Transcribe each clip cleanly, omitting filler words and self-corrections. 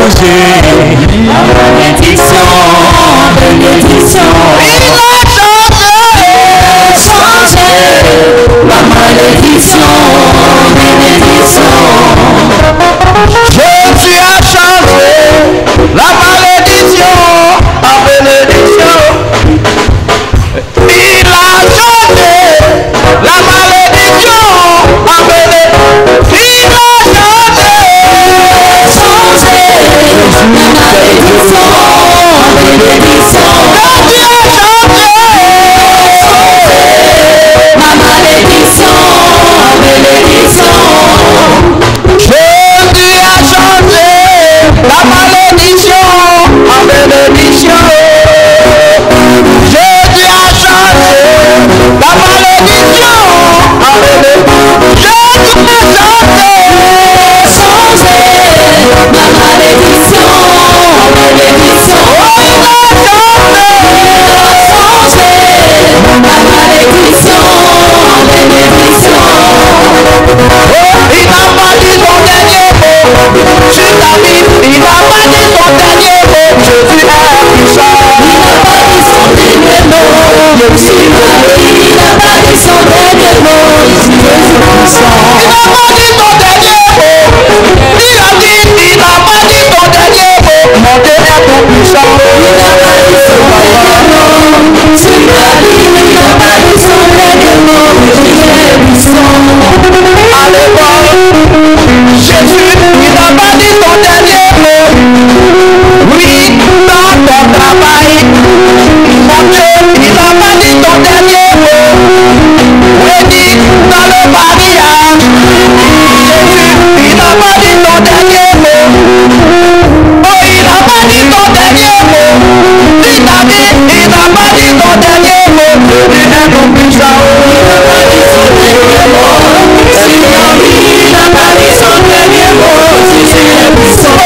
changé. La malédiction, bénédiction. Il a changé. La malédiction, bénédiction. Jésus a changé. La malédiction en bénédiction. Il a changé. La malédiction en bénédiction. Il a changé. La malédiction en bénédiction. Ma malédiction en bénédiction. Jésus a changé la malédiction en bénédiction. Jésus a changé la malédiction en bénédiction. Jésus a changé ma malédiction en bénédiction. Il n'a pas dit son dernier mot sur ta vie. Il n'a pas dit son dernier mot. Jésus est puissant. Il n'a pas dit son dernier mot. Jésus est puissant. Il n'a pas dit son dernier mot. Jésus est puissant. Il n'a pas dit son dernier mot. Il a dit, il n'a pas dit son dernier mot. Mon Dieu est tout puissant. Il n'a pas dit son dernier mot. Sur ta vie, il n'a pas dit son dernier mot. Jésus est puissant. Allez voir Jésus, il n'a pas dit son dernier mot. Oui, dans ton travail, mon Dieu, il n'a pas dit son dernier mot. Oui, dans le mariage, Jésus, il n'a pas dit son dernier mot. Oh, il n'a pas dit son dernier mot. Il n'a pas dit son dernier mot. Jésus est tout puissant. Il n'a pas dit son dernier mot. Jésus est puissant.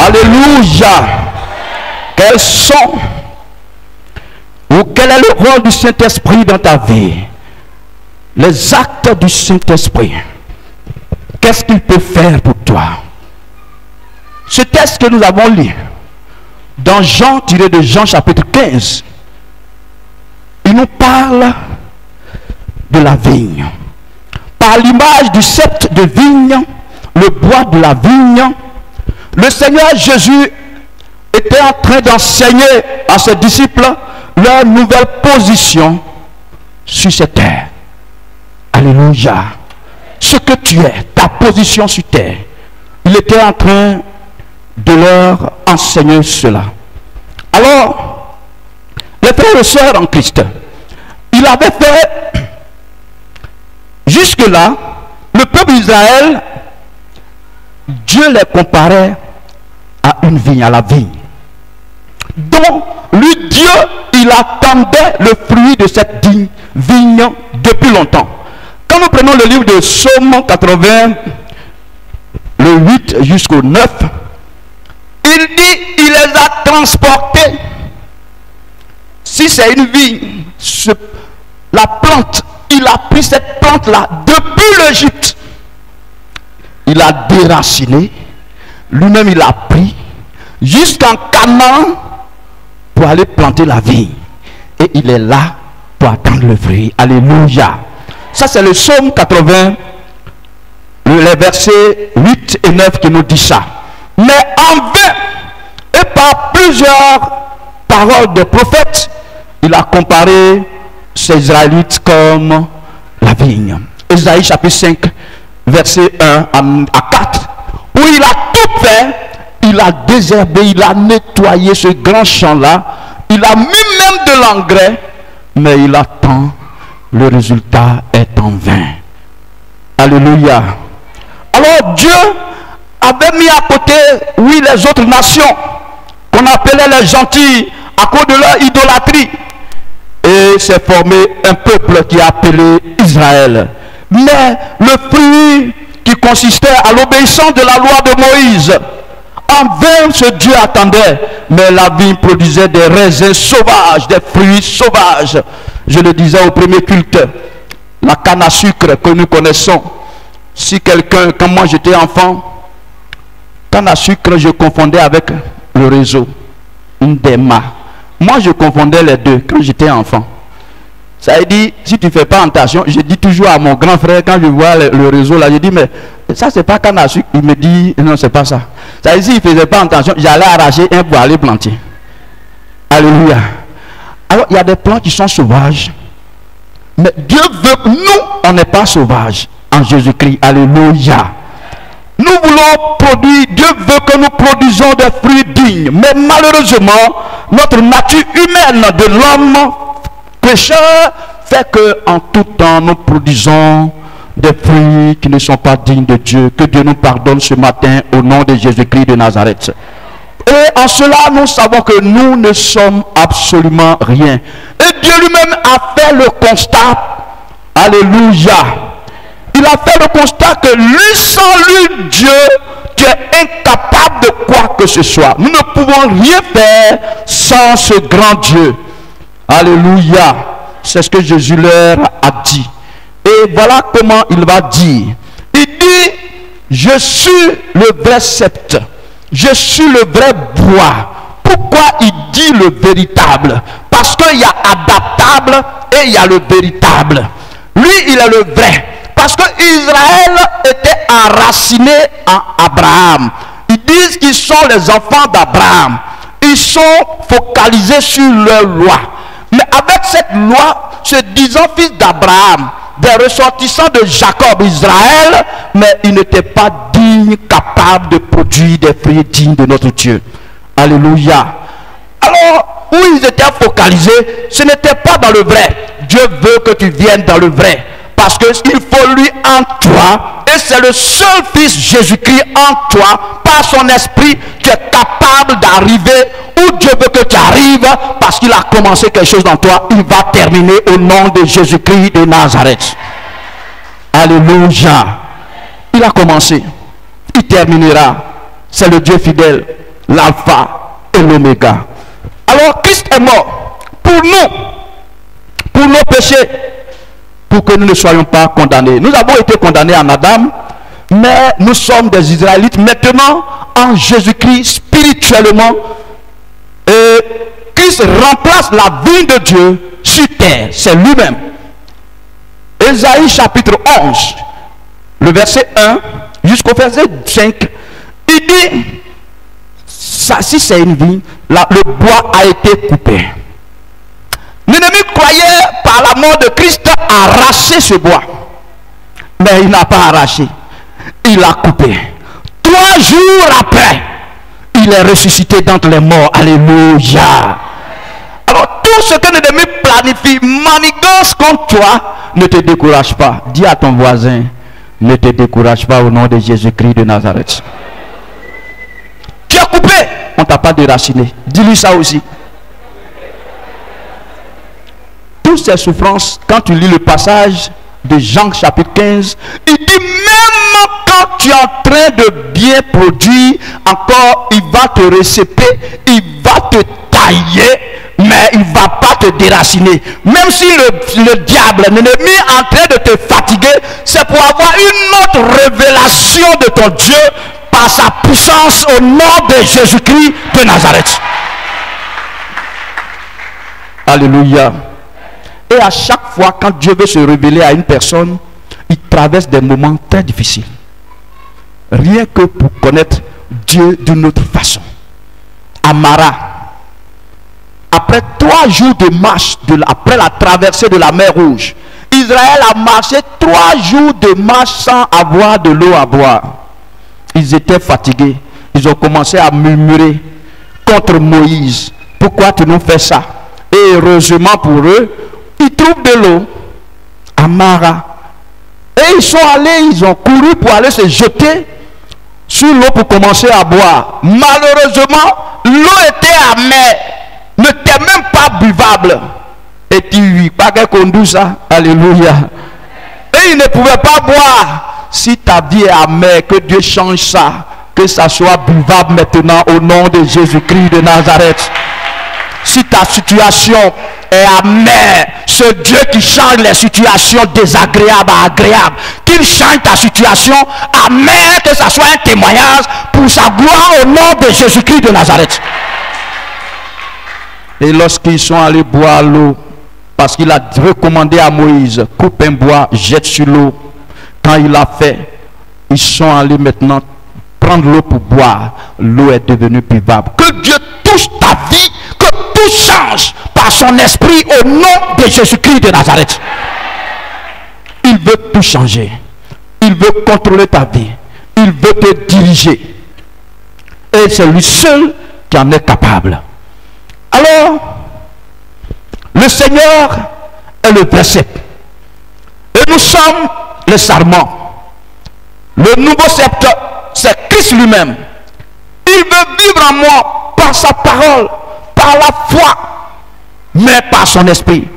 Alléluia. Quels sont ou quel est le rôle du Saint-Esprit dans ta vie? Les actes du Saint-Esprit. Qu'est-ce qu'il peut faire pour toi? Ce texte que nous avons lu dans Jean, tiré de Jean chapitre 15, il nous parle de la vigne. Par l'image du sceptre de vigne, le bois de la vigne, le Seigneur Jésus était en train d'enseigner à ses disciples leur nouvelle position sur cette terre. Alléluia. Ce que tu es, ta position sur terre. Il était en train de leur enseigner cela. Alors, les frères et sœurs en Christ, il avait fait jusque-là, le peuple d'Israël, Dieu les comparait à une vigne, à la vigne. Donc, lui, Dieu, il attendait le fruit de cette vigne depuis longtemps. Quand nous prenons le livre de Psaume 80, le 8 jusqu'au 9, il dit, il les a transportés. Si c'est une vigne, la plante, il a pris cette plante-là depuis l'Égypte. Il a déraciné, lui-même il a pris, jusqu'en Canaan pour aller planter la vigne. Et il est là pour attendre le fruit. Alléluia. Ça c'est le psaume 80, les versets 8 et 9 qui nous dit ça. Mais en vain, et par plusieurs paroles des prophètes, il a comparé ces Israélites comme la vigne. Ésaïe chapitre 5, verset 1 à 4, où il a tout fait, il a désherbé, il a nettoyé ce grand champ-là, il a mis même de l'engrais, mais il attend, le résultat est en vain. Alléluia. Alors Dieu avait mis à côté, oui, les autres nations, qu'on appelait les gentils, à cause de leur idolâtrie. Et s'est formé un peuple qui est appelé Israël. Mais le fruit qui consistait à l'obéissance de la loi de Moïse, en vain ce Dieu attendait, mais la vigne produisait des raisins sauvages, des fruits sauvages. Je le disais au premier culte, la canne à sucre que nous connaissons. Si quelqu'un, quand moi j'étais enfant, canne à sucre, je confondais avec le réseau, une déma. Moi je confondais les deux quand j'étais enfant. Ça veut dire, si tu ne fais pas attention, je dis toujours à mon grand frère, quand je vois le réseau là, je dis, mais ça c'est pas canne à sucre. Il me dit, non, c'est pas ça. Ça veut dire, s'il ne faisait pas attention, j'allais arracher un pour aller planter. Alléluia. Alors, il y a des plants qui sont sauvages. Mais Dieu veut que nous, on n'est pas sauvages en Jésus-Christ. Alléluia. Nous voulons produire, Dieu veut que nous produisons des fruits dignes. Mais malheureusement, notre nature humaine de l'homme pécheur fait que en tout temps nous produisons des fruits qui ne sont pas dignes de Dieu. Que Dieu nous pardonne ce matin au nom de Jésus-Christ de Nazareth. Et en cela nous savons que nous ne sommes absolument rien. Et Dieu lui-même a fait le constat. Alléluia. Il a fait le constat que lui, sans lui, Dieu, tu es incapable de quoi que ce soit. Nous ne pouvons rien faire sans ce grand Dieu. Alléluia. C'est ce que Jésus leur a dit. Et voilà comment il va dire. Il dit, je suis le vrai sceptre. Je suis le vrai bois. Pourquoi il dit le véritable? Parce qu'il y a adaptable et il y a le véritable. Lui, il est le vrai. Parce que Israël était enraciné en Abraham. Ils disent qu'ils sont les enfants d'Abraham. Ils sont focalisés sur leur loi. Mais avec cette loi, se disant fils d'Abraham, des ressortissants de Jacob, Israël, mais ils n'étaient pas dignes, capables de produire des fruits dignes de notre Dieu. Alléluia. Alors, où ils étaient focalisés, ce n'était pas dans le vrai. Dieu veut que tu viennes dans le vrai. Parce qu'il faut lui en toi, et c'est le seul Fils Jésus-Christ en toi, par son esprit, qui est capable d'arriver où Dieu veut que tu arrives, parce qu'il a commencé quelque chose dans toi, il va terminer au nom de Jésus-Christ de Nazareth. Alléluia. Il a commencé, il terminera. C'est le Dieu fidèle, l'alpha et l'oméga. Alors Christ est mort pour nous, pour nos péchés, pour que nous ne soyons pas condamnés. Nous avons été condamnés en Adam, mais nous sommes des Israélites maintenant en Jésus-Christ spirituellement. Et Christ remplace la vie de Dieu sur terre, c'est lui-même. Ésaïe chapitre 11, le verset 1 jusqu'au verset 5, il dit, ça, si c'est une vie, le bois a été coupé. L'ennemi croyait par la mort de Christ arracher ce bois. Mais il n'a pas arraché. Il a coupé. 3 jours après, il est ressuscité d'entre les morts. Alléluia. Alors tout ce que l'ennemi planifie, manigance contre toi, ne te décourage pas. Dis à ton voisin, ne te décourage pas au nom de Jésus-Christ de Nazareth. Tu as coupé, on ne t'a pas déraciné. Dis-lui ça aussi. Toutes ces souffrances, quand tu lis le passage de Jean chapitre 15, il dit même quand tu es en train de bien produire, encore il va te récepter, il va te tailler, mais il ne va pas te déraciner. Même si le diable, l'ennemi est en train de te fatiguer, c'est pour avoir une autre révélation de ton Dieu par sa puissance au nom de Jésus-Christ de Nazareth. Alléluia. Et à chaque fois, quand Dieu veut se révéler à une personne, il traverse des moments très difficiles. Rien que pour connaître Dieu d'une autre façon. à Mara. Après 3 jours de marche, après la traversée de la mer Rouge, Israël a marché 3 jours de marche sans avoir de l'eau à boire. Ils étaient fatigués. Ils ont commencé à murmurer contre Moïse. Pourquoi tu nous fais ça? Et heureusement pour eux, ils trouvent de l'eau à Mara. Et ils sont allés, ils ont couru pour aller se jeter sur l'eau pour commencer à boire. Malheureusement, l'eau était amère, n'était même pas buvable. Et tu pas qu'elle conduit ça. Alléluia. Et ils ne pouvaient pas boire. Si ta vie est amère, que Dieu change ça. Que ça soit buvable maintenant au nom de Jésus-Christ de Nazareth. Si ta situation est amère, ce Dieu qui change les situations désagréables à agréables, qu'il change ta situation amère, que ça soit un témoignage pour sa gloire au nom de Jésus-Christ de Nazareth. Et lorsqu'ils sont allés boire l'eau, parce qu'il a recommandé à Moïse, coupe un bois, jette sur l'eau. Quand il l'a fait, ils sont allés maintenant prendre l'eau pour boire. L'eau est devenue buvable. Que Dieu touche ta vie, que tout change par son esprit au nom de Jésus-Christ de Nazareth. Il veut tout changer. Il veut contrôler ta vie. Il veut te diriger. Et c'est lui seul qui en est capable. Alors, le Seigneur est le verset. Et nous sommes les sarments. Le nouveau sceptre, c'est Christ lui-même. Il veut vivre en moi par sa parole, par la foi, mais par son esprit.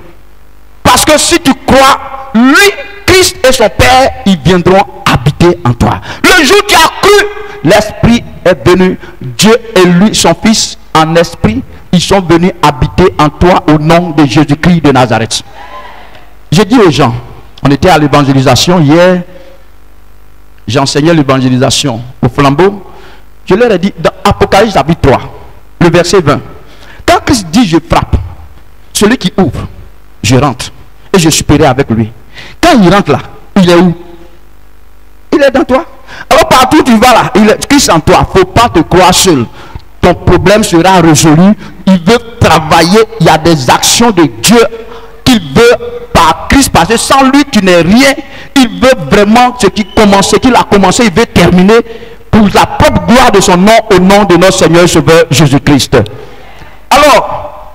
Parce que si tu crois, lui, Christ et son Père, ils viendront habiter en toi. Le jour où tu as cru, l'Esprit est venu. Dieu et lui, son Fils, en esprit, ils sont venus habiter en toi au nom de Jésus-Christ de Nazareth. J'ai dit aux gens, on était à l'évangélisation hier, j'enseignais l'évangélisation au flambeau. Je leur ai dit dans Apocalypse chapitre 3, le verset 20. Quand Christ dit je frappe, celui qui ouvre, je rentre et je supérerai avec lui. Quand il rentre là, il est où? Il est dans toi. Alors partout où tu vas là, il est Christ en toi. Il ne faut pas te croire seul. Ton problème sera résolu. Il veut travailler. Il y a des actions de Dieu qu'il veut par Christ, parce que sans lui tu n'es rien. Il veut vraiment ce qu'il a commencé, il veut terminer pour la propre gloire de son nom, au nom de notre Seigneur Sauveur Jésus-Christ. Alors,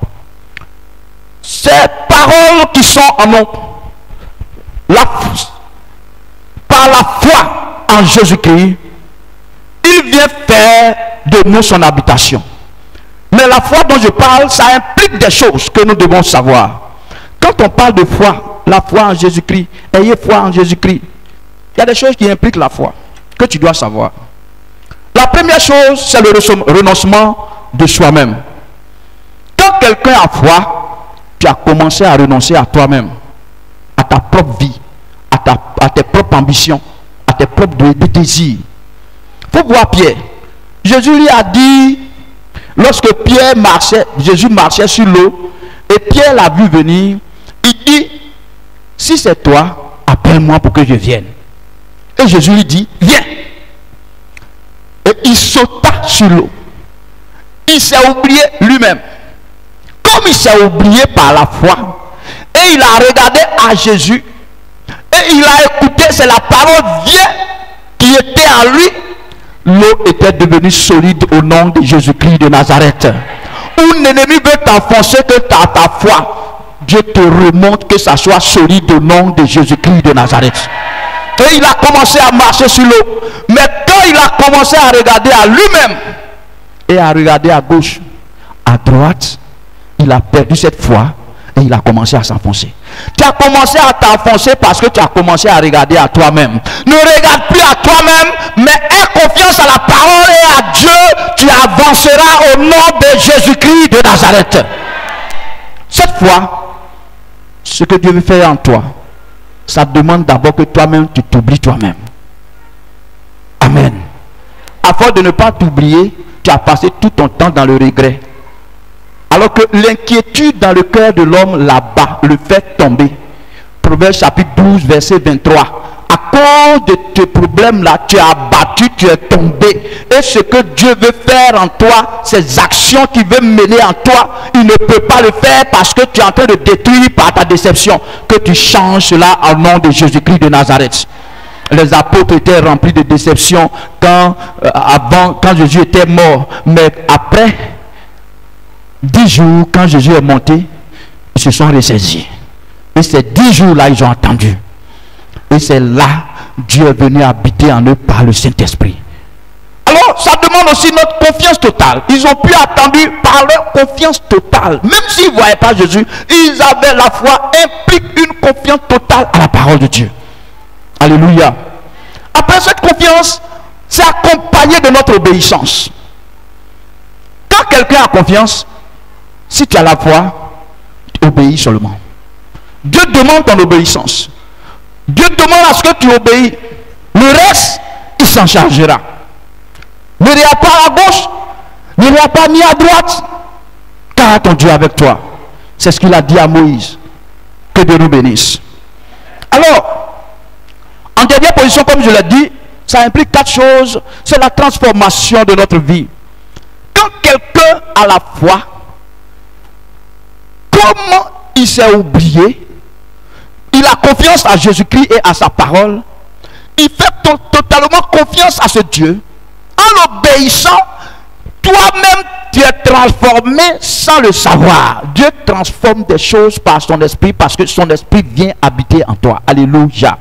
ces paroles qui sont en nous, par la foi en Jésus-Christ, il vient faire de nous son habitation. Mais la foi dont je parle, ça implique des choses que nous devons savoir. Quand on parle de foi, la foi en Jésus-Christ, ayez foi en Jésus-Christ, il y a des choses qui impliquent la foi, que tu dois savoir. La première chose, c'est le renoncement de soi-même. Quand quelqu'un a foi, tu as commencé à renoncer à toi-même, à ta propre vie, à tes propres ambitions, à tes propres désirs. Il faut voir Pierre. Jésus lui a dit, lorsque Pierre marchait, Jésus marchait sur l'eau, et Pierre l'a vu venir, il dit, si c'est toi, appelle-moi pour que je vienne. Et Jésus lui dit, viens. Et il sauta sur l'eau. Il s'est oublié lui-même. Comme il s'est oublié par la foi, et il a regardé à Jésus, et il a écouté, c'est la parole viens qui était en lui. L'eau était devenue solide au nom de Jésus-Christ de Nazareth. Où l'ennemi veut t'enfoncer que tu as ta foi, Dieu te remonte que ça soit solide au nom de Jésus-Christ de Nazareth. Et il a commencé à marcher sur l'eau. Mais quand il a commencé à regarder à lui-même et à regarder à gauche, à droite, il a perdu cette foi et il a commencé à s'enfoncer. Tu as commencé à t'enfoncer parce que tu as commencé à regarder à toi-même. Ne regarde plus à toi-même, mais aie confiance à la parole et à Dieu. Tu avanceras au nom de Jésus-Christ de Nazareth. Cette fois, ce que Dieu veut faire en toi, ça demande d'abord que toi-même, tu t'oublies toi-même. Amen. À force de ne pas t'oublier, tu as passé tout ton temps dans le regret. Alors que l'inquiétude dans le cœur de l'homme là-bas le fait tomber. Proverbe chapitre 12, verset 23. À cause de tes problèmes là, tu es abattu, tu es tombé. Et ce que Dieu veut faire en toi, ces actions qu'il veut mener en toi, il ne peut pas le faire parce que tu es en train de détruire par ta déception. Que tu changes cela au nom de Jésus-Christ de Nazareth. Les apôtres étaient remplis de déception quand Jésus était mort. Mais après 10 jours, quand Jésus est monté, ils se sont ressaisis. Et ces 10 jours-là, ils ont entendu. Et c'est là, Dieu est venu habiter en eux par le Saint-Esprit. Alors, ça demande aussi notre confiance totale. Ils ont pu attendre par leur confiance totale. Même s'ils ne voyaient pas Jésus, ils avaient la foi, implique une confiance totale à la parole de Dieu. Alléluia. Après cette confiance, c'est accompagné de notre obéissance. Quand quelqu'un a confiance, si tu as la foi, tu obéis seulement. Dieu demande ton obéissance. Dieu demande à ce que tu obéis. Le reste, il s'en chargera. Ne regarde pas à gauche, ne regarde pas ni à droite, car ton Dieu est avec toi. C'est ce qu'il a dit à Moïse. Que Dieu nous bénisse. Alors, en dernière position, comme je l'ai dit, ça implique 4 choses. C'est la transformation de notre vie. Quand quelqu'un a la foi, comment il s'est oublié, il a confiance à Jésus-Christ et à sa parole, il fait totalement confiance à ce Dieu. En obéissant, toi-même tu es transformé sans le savoir. Dieu transforme des choses par son esprit parce que son esprit vient habiter en toi. Alléluia.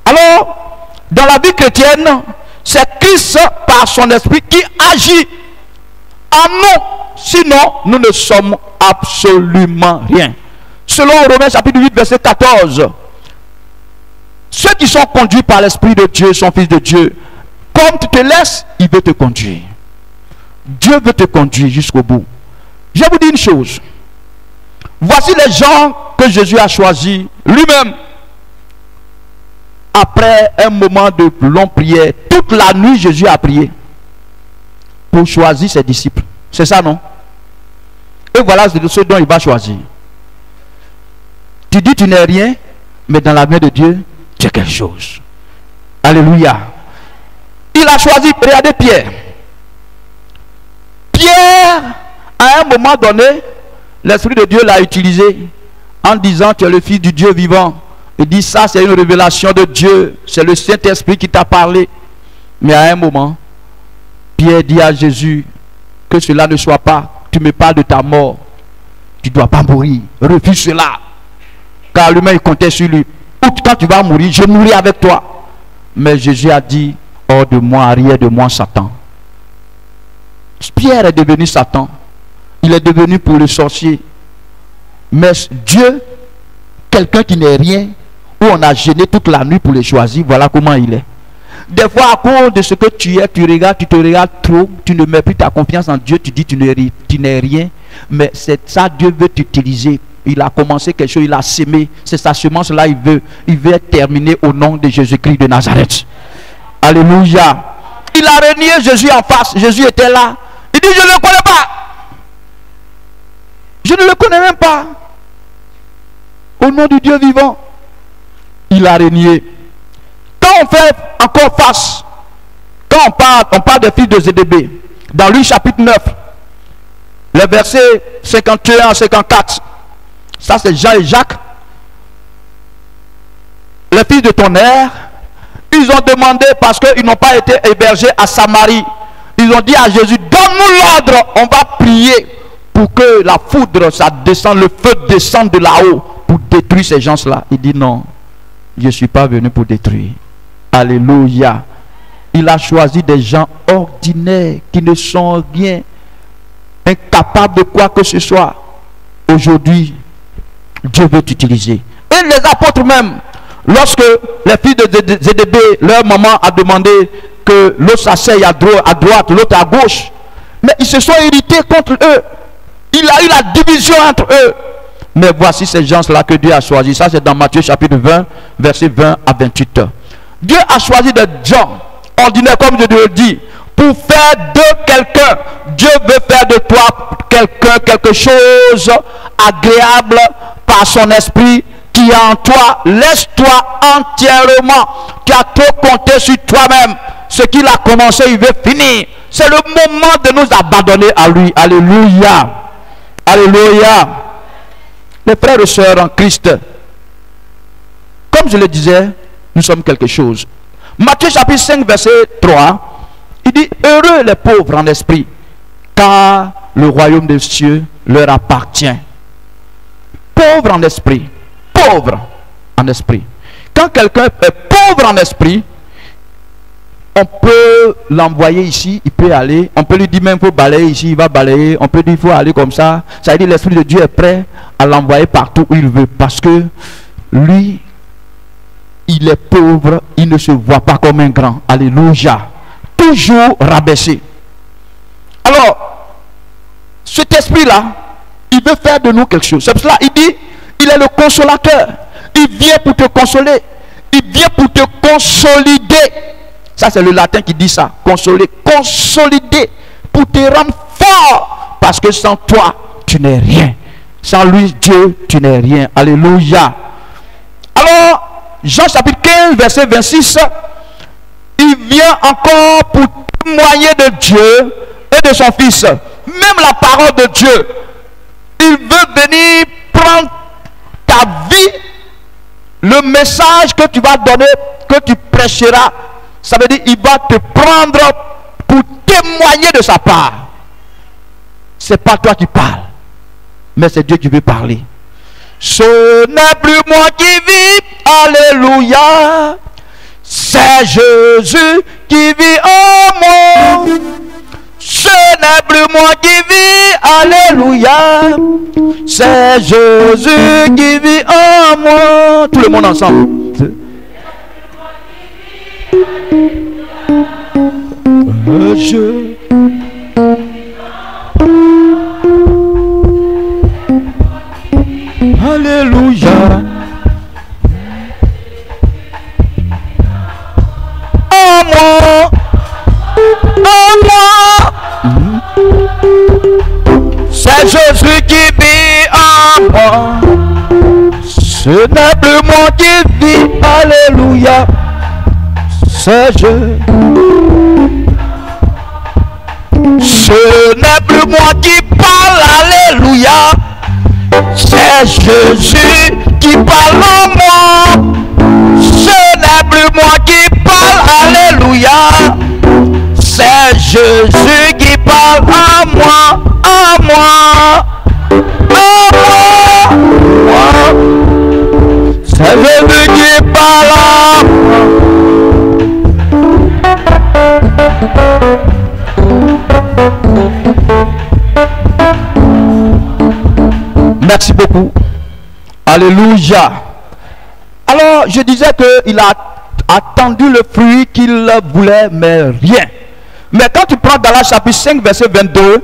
Alors, dans la vie chrétienne, c'est Christ par son esprit qui agit en nous. Sinon, nous ne sommes absolument rien. Selon Romains chapitre 8, verset 14, ceux qui sont conduits par l'Esprit de Dieu sont fils de Dieu. Comme tu te laisses, il veut te conduire. Dieu veut te conduire jusqu'au bout. Je vous dis une chose. Voici les gens que Jésus a choisis lui-même. Après un moment de longue prière, toute la nuit Jésus a prié pour choisir ses disciples. C'est ça, non? Et voilà ce dont il va choisir. Tu dis tu n'es rien, mais dans la main de Dieu, tu es quelque chose. Alléluia. Il a choisi, regardez Pierre. Pierre, à un moment donné, l'Esprit de Dieu l'a utilisé en disant tu es le Fils du Dieu vivant. Il dit ça c'est une révélation de Dieu. C'est le Saint-Esprit qui t'a parlé. Mais à un moment, Pierre dit à Jésus que cela ne soit pas. Tu me parles de ta mort. Tu ne dois pas mourir. Refuse cela. Car lui-même il comptait sur lui. Ou quand tu vas mourir, je mourrai avec toi. Mais Jésus a dit, hors de moi, arrière de moi, Satan. Pierre est devenu Satan. Il est devenu pour le sorcier. Mais Dieu, quelqu'un qui n'est rien, où on a gêné toute la nuit pour le choisir, voilà comment il est. Des fois, à cause de ce que tu es, tu te regardes trop, tu ne mets plus ta confiance en Dieu, tu dis tu n'es rien. Mais c'est ça, Dieu veut t'utiliser. Il a commencé quelque chose, il a sémé. C'est sa semence-là, il veut terminer au nom de Jésus-Christ de Nazareth. Alléluia. Il a renié Jésus en face. Jésus était là. Il dit, je ne le connais pas. Je ne le connais même pas. Au nom du Dieu vivant. Il a renié. Quand on fait encore face, quand on parle des fils de Zébédée, dans Luc chapitre 9, les versets 51 à 54, ça c'est Jean et Jacques, les fils de Tonnerre, ils ont demandé parce qu'ils n'ont pas été hébergés à Samarie. Ils ont dit à Jésus, donne-nous l'ordre, on va prier pour que la foudre, ça descende, le feu descende de là-haut pour détruire ces gens-là. Il dit non, je ne suis pas venu pour détruire. Alléluia. Il a choisi des gens ordinaires qui ne sont rien, incapables de quoi que ce soit. Aujourd'hui, Dieu veut t'utiliser. Et les apôtres même, lorsque les filles de Zébédée, leur maman a demandé que l'autre s'asseye à droite, l'autre à gauche, mais ils se sont irrités contre eux. Il a eu la division entre eux. Mais voici ces gens-là que Dieu a choisi. Ça c'est dans Matthieu chapitre 20, versets 20 à 28. Dieu a choisi des gens ordinaires, comme je le dis, pour faire de quelqu'un. Dieu veut faire de toi quelque chose agréable par son esprit, qui qui est en toi, laisse-toi entièrement. Tu as trop compté sur toi-même. Ce qu'il a commencé, il veut finir. C'est le moment de nous abandonner à lui. Alléluia. Alléluia. Les frères et sœurs en Christ, comme je le disais, nous sommes quelque chose. Matthieu chapitre 5 verset 3, il dit: heureux les pauvres en esprit, car le royaume des cieux leur appartient. Pauvre en esprit. Pauvre en esprit. Quand quelqu'un est pauvre en esprit, on peut l'envoyer ici, il peut aller. On peut lui dire même il faut balayer ici, il va balayer. On peut dire il faut aller comme ça. Ça veut dire l'Esprit de Dieu est prêt à l'envoyer partout où il veut. Parce que lui, il est pauvre, il ne se voit pas comme un grand. Alléluia. Toujours rabaissé. Alors, cet esprit-là, il veut faire de nous quelque chose. C'est pour cela qu'il dit, il est le consolateur. Il vient pour te consoler. Il vient pour te consolider. Ça, c'est le latin qui dit ça. Consoler. Consolider. Pour te rendre fort. Parce que sans toi, tu n'es rien. Sans lui, Dieu, tu n'es rien. Alléluia. Alors, Jean chapitre 15, verset 26. Il vient encore pour témoigner de Dieu et de son Fils. Même la parole de Dieu. Il veut venir prendre ta vie. Le message que tu vas donner, que tu prêcheras. Ça veut dire il va te prendre pour témoigner de sa part. C'est pas toi qui parles, mais c'est Dieu qui veut parler. Ce n'est plus moi qui vis, alléluia. C'est Jésus qui vit en moi. Ce n'est plus moi qui vis, alléluia. C'est Jésus qui vit en moi. Tout le monde ensemble. Alléluia. En moi. En moi. C'est Jésus qui vit en moi. Ce n'est plus moi qui vis. Alléluia. C'est Jésus. Ce n'est plus moi qui parle, alléluia. C'est Jésus qui parle en moi. Ce n'est plus moi qui parle, alléluia. C'est Jésus qui parle en moi, en moi, en moi. C'est Jésus qui parle en moi. Merci beaucoup. Alléluia. Alors, je disais qu'il a attendu le fruit qu'il voulait, mais rien. Mais quand tu prends dans la chapitre 5, verset 22,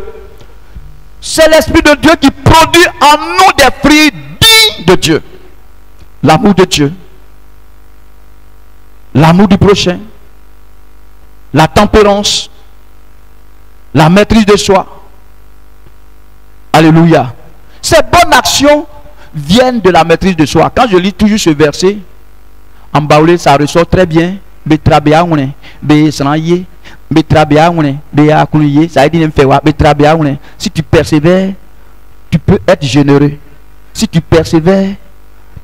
c'est l'Esprit de Dieu qui produit en nous des fruits dignes de Dieu. L'amour de Dieu, l'amour du prochain, la tempérance, la maîtrise de soi. Alléluia. Ces bonnes actions viennent de la maîtrise de soi. Quand je lis toujours ce verset, en baoulé, ça ressort très bien. Si tu persévères, tu peux être généreux. Si tu persévères,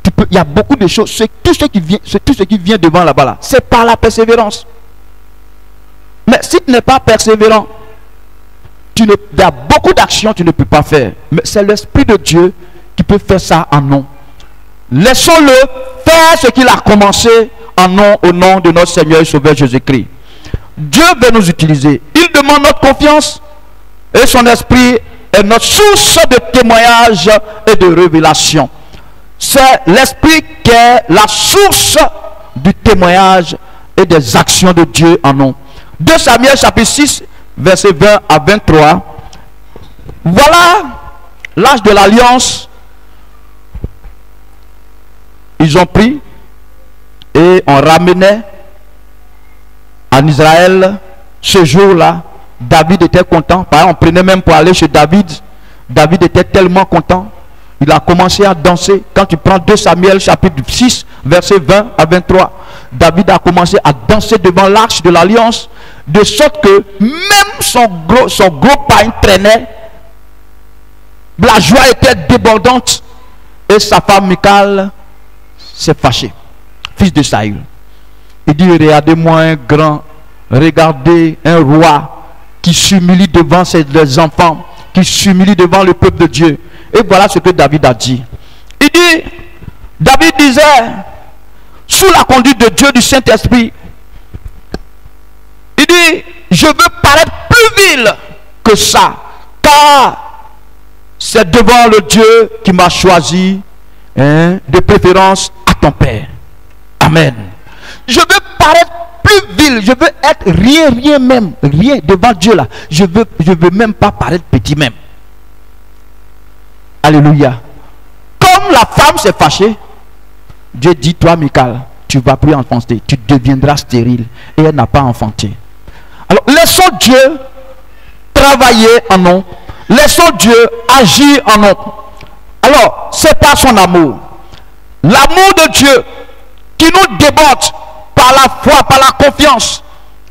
tu peux. Il y a beaucoup de choses. Tout ce qui vient devant là-bas, là, c'est par la persévérance. Mais si tu n'es pas persévérant, il y a beaucoup d'actions que tu ne peux pas faire. Mais c'est l'Esprit de Dieu qui peut faire ça en nous. Laissons-le faire ce qu'il a commencé en nous, au nom de notre Seigneur et Sauveur Jésus-Christ. Dieu veut nous utiliser. Il demande notre confiance et son esprit est notre source de témoignage et de révélation. C'est l'esprit qui est la source du témoignage et des actions de Dieu en nous. 2 Samuel chapitre 6 verset 20 à 23. Voilà l'âge de l'alliance. Ils ont pris et on ramenait en Israël ce jour-là. David était content. Par exemple, on prenait même pour aller chez David. David était tellement content Il a commencé à danser. Quand tu prends 2 Samuel chapitre 6, verset 20 à 23, David a commencé à danser devant l'arche de l'alliance, de sorte que même son gros pain traînait. La joie était débordante. Et sa femme Michal s'est fâchée, fils de Saül. Il dit, regardez-moi un grand, regardez un roi qui s'humilie devant ses enfants, qui s'humilie devant le peuple de Dieu. Et voilà ce que David a dit. Il dit, David disait, sous la conduite de Dieu, du Saint-Esprit, il dit, je veux paraître plus vil que ça, car c'est devant le Dieu qui m'a choisi, de préférence à ton Père. Amen. Je veux paraître plus vil, je veux être rien même, rien devant Dieu là. Je veux même pas paraître petit même. Alléluia. Comme la femme s'est fâchée, Dieu dit, toi Michal, tu ne vas plus enfanter, tu deviendras stérile. Et elle n'a pas enfanté. Alors laissons Dieu travailler en nous. Laissons Dieu agir en nous. Alors, c'est par son amour. L'amour de Dieu qui nous déborde par la foi, par la confiance.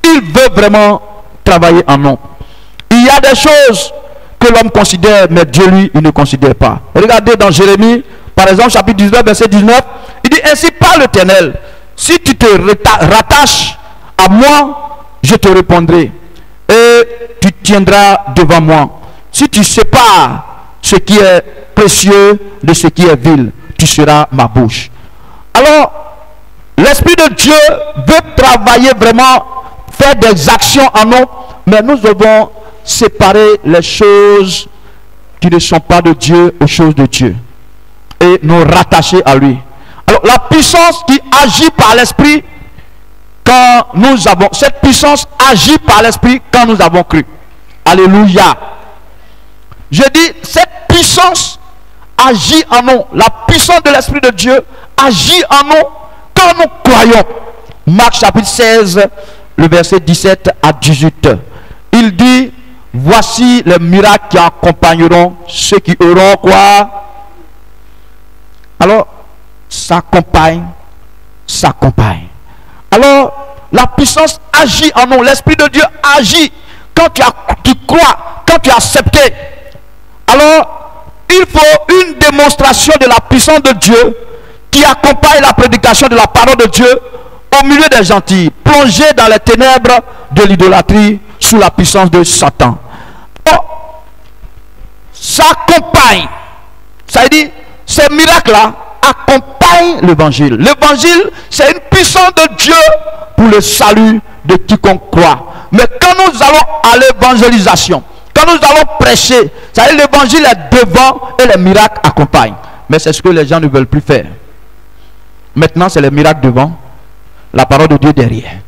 Il veut vraiment travailler en nous. Il y a des choses que l'homme considère, mais Dieu, lui, il ne considère pas. Regardez dans Jérémie, par exemple, chapitre 19, verset 19. Il dit, ainsi parle l'Éternel. Si tu te rattaches à moi, je te répondrai. Et tu tiendras devant moi. Si tu sépares ce qui est précieux de ce qui est vil, tu seras ma bouche. Alors, l'Esprit de Dieu veut travailler vraiment, faire des actions en nous, mais nous devons séparer les choses qui ne sont pas de Dieu aux choses de Dieu et nous rattacher à lui. Alors, la puissance qui agit par l'Esprit, quand nous avons, cette puissance agit par l'Esprit quand nous avons cru. Alléluia. Je dis, cette puissance agit en nous. La puissance de l'Esprit de Dieu agit en nous quand nous croyons. Marc chapitre 16, le verset 17 à 18. Il dit, voici les miracles qui accompagneront ceux qui auront quoi? Alors, s'accompagne. Alors, la puissance agit en nous. L'Esprit de Dieu agit quand tu crois, quand tu as accepté. Alors, il faut une démonstration de la puissance de Dieu qui accompagne la prédication de la parole de Dieu au milieu des gentils, plongés dans les ténèbres de l'idolâtrie sous la puissance de Satan. Alors, ça accompagne. Ça veut dire, ces miracles-là accompagnent l'évangile. L'évangile, c'est une puissance de Dieu pour le salut de quiconque croit. Mais quand nous allons à l'évangélisation, quand nous allons prêcher, ça veut dire l'évangile est devant et les miracles accompagnent. Mais c'est ce que les gens ne veulent plus faire. Maintenant, c'est les miracles devant, la parole de Dieu derrière.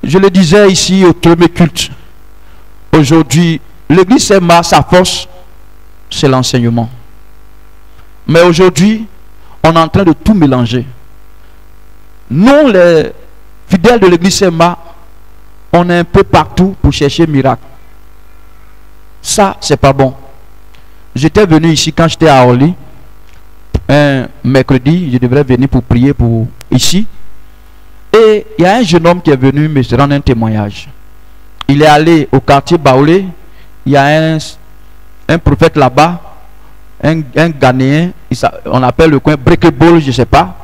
Je le disais ici au premier culte. Aujourd'hui, l'église Semba, sa force, c'est l'enseignement. Mais aujourd'hui, on est en train de tout mélanger. Nous, les fidèles de l'église Semba, on est un peu partout pour chercher miracle. Ça, c'est pas bon. J'étais venu ici quand j'étais à Orly. Un mercredi, je devrais venir pour prier pour ici. Et il y a un jeune homme qui est venu me rendre un témoignage. Il est allé au quartier Baoulé. Il y a un prophète là-bas, un Ghanéen, on appelle le coin Breakable, je ne sais pas.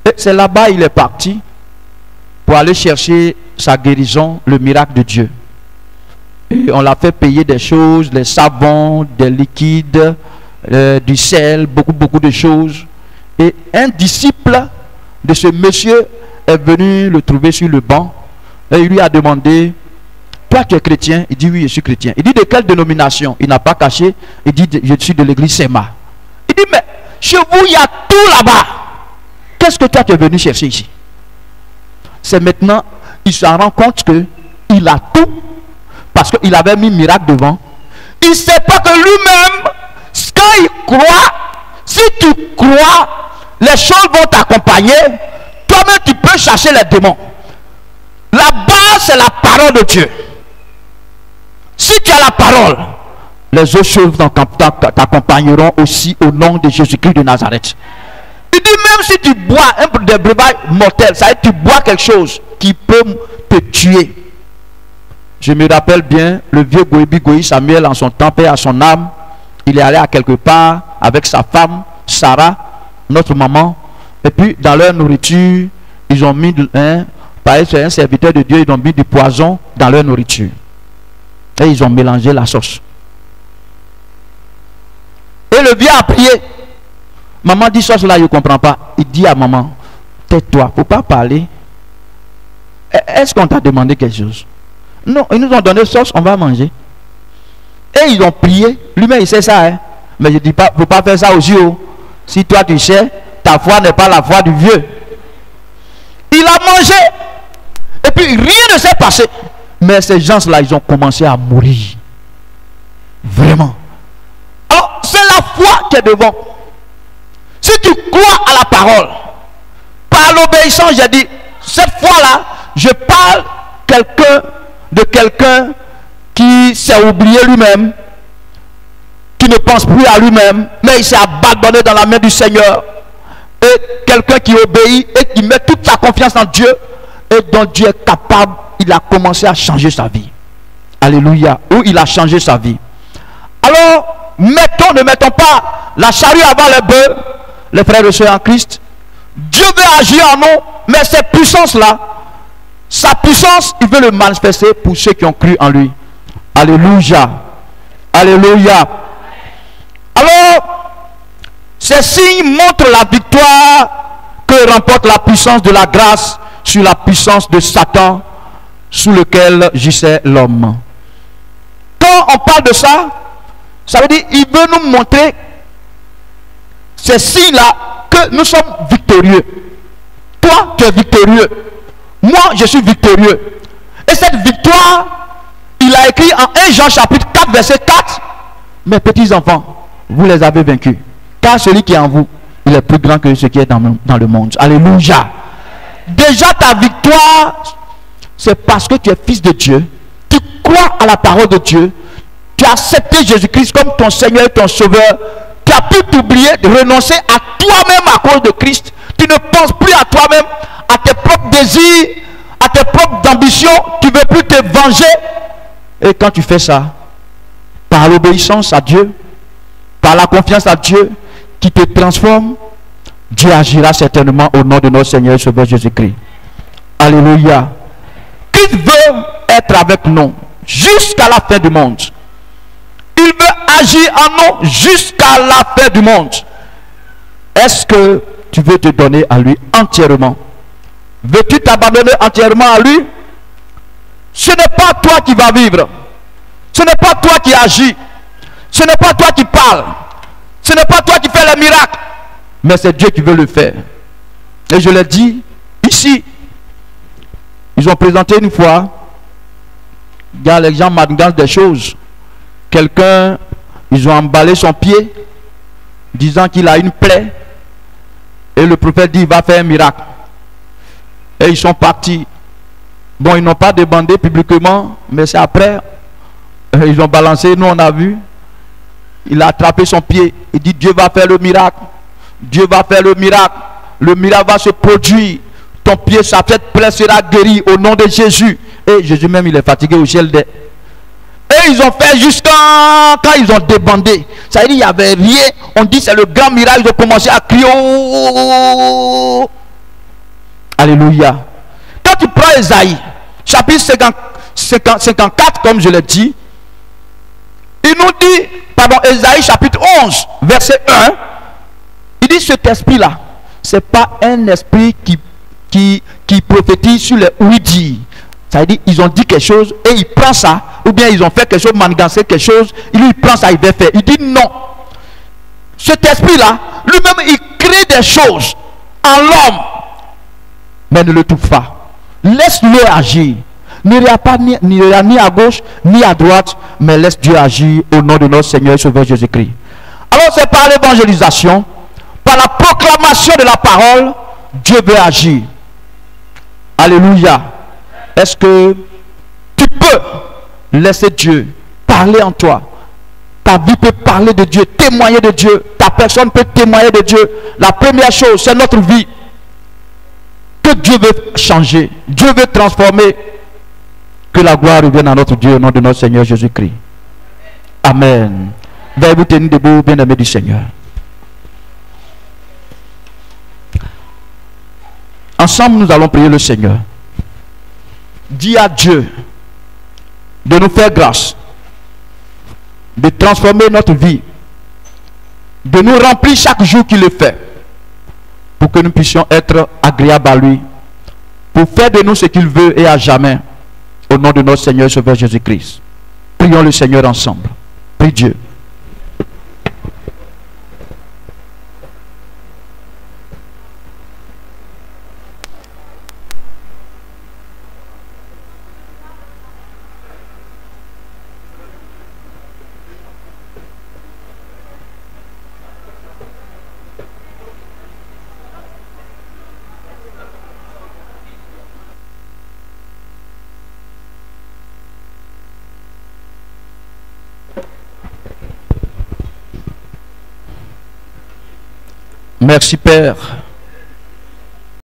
Et c'est là-bas il est parti pour aller chercher sa guérison, le miracle de Dieu. Et on l'a fait payer des choses, des savons, des liquides, du sel, beaucoup de choses. Et un disciple de ce monsieur est venu le trouver sur le banc et il lui a demandé, toi tu es chrétien? Il dit oui, je suis chrétien. Il dit de quelle dénomination? Il n'a pas caché. Il dit je suis de l'église Semba. Il dit mais chez vous il y a tout là-bas. Qu'est-ce que toi tu es venu chercher ici? C'est maintenant il se rend compte que il a tout parce qu'il avait mis miracle devant. Il ne sait pas que lui-même, quand il croit, si tu crois, les choses vont t'accompagner. Toi-même tu peux chercher les démons. La base c'est la parole de Dieu. Si tu as la parole, les autres choses t'accompagneront aussi au nom de Jésus-Christ de Nazareth. Il dit même si tu bois des breuvages mortels, ça veut dire que tu bois quelque chose qui peut te tuer. Je me rappelle bien, le vieux Goïbi Samuel en son temps, paix à son âme, il est allé à quelque part avec sa femme, Sarah, notre maman, et puis dans leur nourriture, ils ont mis, pareil, c'est un serviteur de Dieu, ils ont mis du poison dans leur nourriture. Et ils ont mélangé la sauce. Et le vieux a prié. Maman dit sauce là, je ne comprends pas. Il dit à maman, tais-toi, il ne faut pas parler. Est-ce qu'on t'a demandé quelque chose? Non, ils nous ont donné sauce, on va manger. Et ils ont prié. Lui-même, il sait ça. Hein? Mais je dis pas, il ne faut pas faire ça aux yeux. Si toi tu sais, ta foi n'est pas la foi du vieux. Il a mangé. Et puis rien ne s'est passé. Mais ces gens-là, ils ont commencé à mourir. Vraiment. Alors, c'est la foi qui est devant. Si tu crois à la parole, par l'obéissance, j'ai dit, cette fois-là, je parle de quelqu'un qui s'est oublié lui-même, qui ne pense plus à lui-même, mais il s'est abandonné dans la main du Seigneur. Et quelqu'un qui obéit et qui met toute sa confiance en Dieu, et dont Dieu est capable, il a commencé à changer sa vie. Alléluia. Ou il a changé sa vie. Alors, ne mettons pas la charrue avant les bœufs, les frères et sœurs en Christ. Dieu veut agir en nous, mais cette puissance-là, sa puissance, il veut le manifester pour ceux qui ont cru en lui. Alléluia. Alléluia. Alors, ces signes montrent la victoire que remporte la puissance de la grâce sur la puissance de Satan sous lequel gisait l'homme. Quand on parle de ça, ça veut dire il veut nous montrer ces signes-là que nous sommes victorieux. Toi, tu es victorieux. Moi, je suis victorieux. Et cette victoire, il a écrit en 1 Jean chapitre 4, verset 4. Mes petits enfants, vous les avez vaincus. Car celui qui est en vous, il est plus grand que ce qui est dans le monde. Alléluia. Déjà ta victoire, c'est parce que tu es fils de Dieu. Tu crois à la parole de Dieu. Tu as accepté Jésus-Christ comme ton Seigneur et ton Sauveur. Tu as pu t'oublier, de renoncer à toi-même à cause de Christ. Tu ne penses plus à toi-même, à tes propres désirs, à tes propres ambitions. Tu ne veux plus te venger. Et quand tu fais ça, par l'obéissance à Dieu, par la confiance à Dieu qui te transforme, Dieu agira certainement au nom de notre Seigneur et Sauveur Jésus-Christ. Alléluia. Christ veut être avec nous jusqu'à la fin du monde. Il veut agir en nous jusqu'à la fin du monde. Est-ce que tu veux te donner à lui entièrement? Veux-tu t'abandonner entièrement à lui? Ce n'est pas toi qui vas vivre. Ce n'est pas toi qui agis. Ce n'est pas toi qui parles. Ce n'est pas toi qui fais les miracles. Mais c'est Dieu qui veut le faire. Et je l'ai dit ici. Ils ont présenté une fois. Il y a les gens manigancent des choses. Quelqu'un, ils ont emballé son pied, disant qu'il a une plaie. Et le prophète dit, il va faire un miracle. Et ils sont partis. Bon, ils n'ont pas demandé publiquement, mais c'est après. Ils ont balancé, nous on a vu. Il a attrapé son pied. Il dit, Dieu va faire le miracle. Dieu va faire le miracle. Le miracle va se produire. Ton pied, sa tête plaie sera guérie au nom de Jésus. Et Jésus même, il est fatigué au ciel des... Et ils ont fait jusqu'à quand ils ont débandé. Ça veut dire il n'y avait rien. On dit c'est le grand miracle. Ils ont commencé à crier. Oh! Alléluia. Quand tu prends Ésaïe, chapitre 54, comme je l'ai dit, il nous dit, pardon, Ésaïe chapitre 11, verset 1, il dit cet esprit-là, ce n'est pas un esprit qui prophétise sur les ouïdis. Ça veut dire ils ont dit quelque chose et il prend ça, ou bien ils ont fait quelque chose, manigancé quelque chose, il prend ça, il va faire. Il dit non. Cet esprit-là, lui-même, il crée des choses en l'homme, mais ne le touche pas. Laisse-le agir. Ne regarde pas ni à gauche, ni à droite, mais laisse Dieu agir au nom de notre Seigneur et Sauveur Jésus-Christ. Alors c'est par l'évangélisation, par la proclamation de la parole, Dieu veut agir. Alléluia. Est-ce que tu peux laisser Dieu parler en toi, ta vie peut parler de Dieu, témoigner de Dieu. Ta personne peut témoigner de Dieu. La première chose, c'est notre vie. Que Dieu veut changer. Dieu veut transformer. Que la gloire revienne à notre Dieu au nom de notre Seigneur Jésus-Christ. Amen. Veuillez vous tenir debout, bien-aimés du Seigneur. Ensemble, nous allons prier le Seigneur. Dis à Dieu de nous faire grâce, de transformer notre vie, de nous remplir chaque jour qu'il le fait, pour que nous puissions être agréables à lui, pour faire de nous ce qu'il veut et à jamais, au nom de notre Seigneur et Sauveur Jésus-Christ. Prions le Seigneur ensemble. Prie Dieu. Merci Père